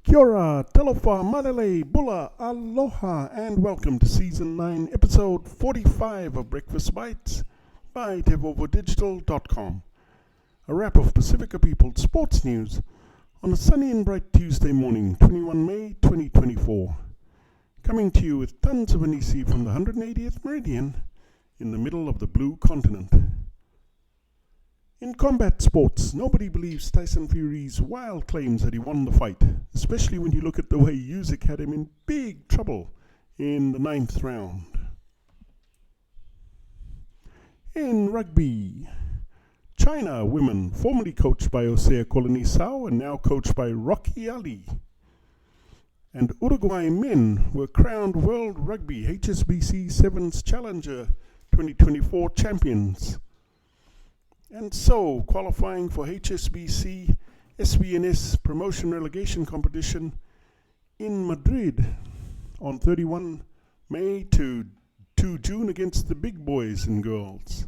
Kia ora, Talofa, Malele, Bula, Aloha and welcome to Season 9, Episode 45 of Breakfast Bites by TEIVOVOdigital.com. A wrap of Pasifika People's sports news on a sunny and bright Tuesday morning, 21 May 2024. Coming to you with tons of hanisi from the 180th meridian in the middle of the blue continent. In combat sports, nobody believes Tyson Fury's wild claims that he won the fight, especially when you look at the way Usyk had him in big trouble in the 9th round. In rugby, China women, formerly coached by Osea Kolinisau and now coached by Raka, and Uruguay men were crowned World Rugby HSBC Sevens Challenger 2024 champions. And so, qualifying for HSBC SVNS promotion-relegation competition in Madrid on 31 May to 2 June against the big boys and girls.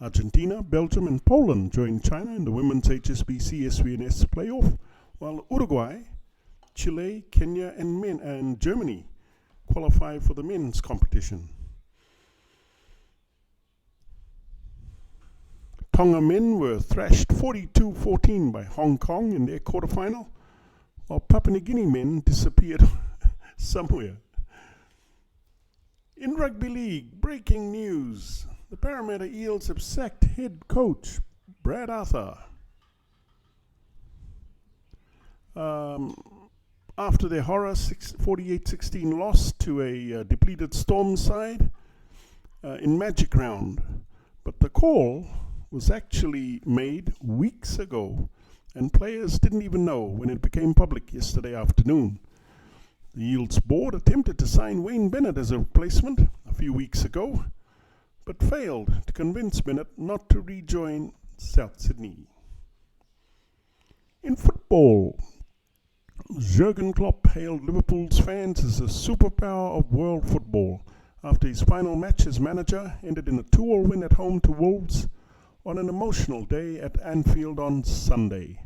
Argentina, Belgium and Poland joined China in the women's HSBC SVNS playoff, while Uruguay, Chile, Kenya and Germany qualify for the men's competition. Tonga men were thrashed 42-14 by Hong Kong in their quarterfinal, while Papua New Guinea men disappeared somewhere. In rugby league, breaking news. The Parramatta Eels have sacked head coach Brad Arthur after their horror 48-16 loss to a depleted Storm side in Magic Round. But the call was actually made weeks ago, and players didn't even know when it became public yesterday afternoon. The Eels board attempted to sign Wayne Bennett as a replacement a few weeks ago, but failed to convince Bennett not to rejoin South Sydney. In football, Jurgen Klopp hailed Liverpool's fans as a superpower of world football after his final match as manager ended in a 2-2 win at home to Wolves on an emotional day at Anfield on Sunday.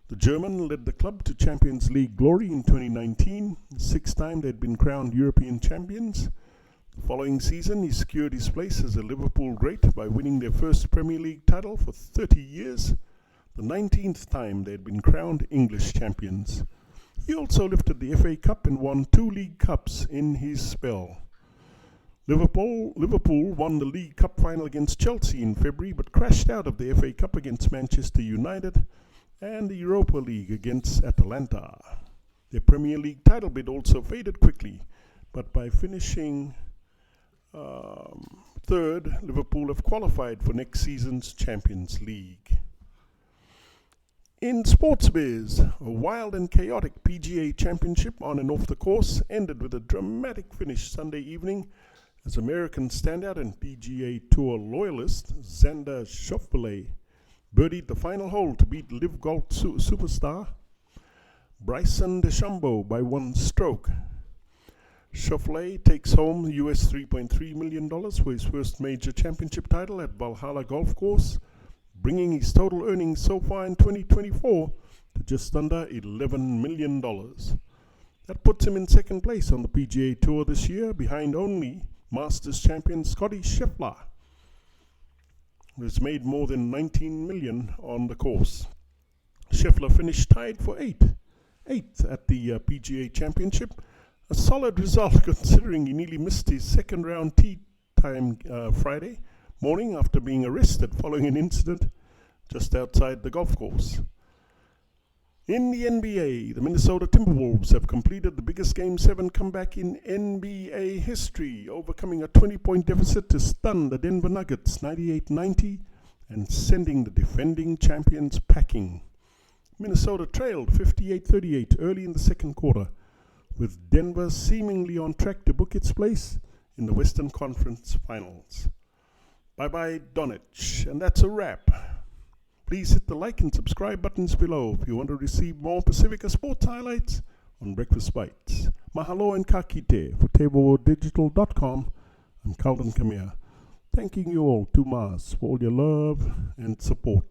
The German led the club to Champions League glory in 2019, the sixth time they'd been crowned European champions. The following season, he secured his place as a Liverpool great by winning their first Premier League title for 30 years, the 19th time they'd been crowned English champions. He also lifted the FA Cup and won 2 League Cups in his spell. Liverpool won the League Cup final against Chelsea in February, but crashed out of the FA Cup against Manchester United and the Europa League against Atalanta. Their Premier League title bid also faded quickly, but by finishing third, Liverpool have qualified for next season's Champions League. In sports biz, a wild and chaotic PGA championship on and off the course ended with a dramatic finish Sunday evening as American standout and PGA Tour loyalist Xander Schauffele birdied the final hole to beat LIV Golf superstar Bryson DeChambeau by 1 stroke. Schauffele takes home US $3.3 million for his first major championship title at Valhalla Golf Course, bringing his total earnings so far in 2024 to just under $11 million. That puts him in second place on the PGA Tour this year, behind only Masters champion Scotty Scheffler, who has made more than $19 million on the course. Scheffler finished tied for eighth at the PGA Championship, a solid result considering he nearly missed his second round tee time Friday morning after being arrested following an incident just outside the golf course. In the NBA, the Minnesota Timberwolves have completed the biggest Game 7 comeback in NBA history, overcoming a 20-point deficit to stun the Denver Nuggets 98-90 and sending the defending champions packing. Minnesota trailed 58-38 early in the second quarter, with Denver seemingly on track to book its place in the Western Conference Finals. Bye-bye, Donich. And that's a wrap. Please hit the like and subscribe buttons below if you want to receive more Pasifika sports highlights on Breakfast Bites. Mahalo and kakite for TEIVOVOdigital.com. I'm Calvin Kamea, thanking you all, Tumas, for all your love and support.